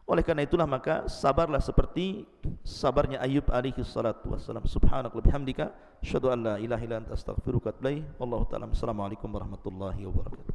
Oleh karena itulah maka sabarlah seperti sabarnya Ayub alaihi salatu wassalam. Subhanaka bihamdika asyhadu an la ilaha illa anta astaghfiruka wa atubu ilaik. Wallahu ta'ala. Assalamualaikum warahmatullahi wabarakatuh.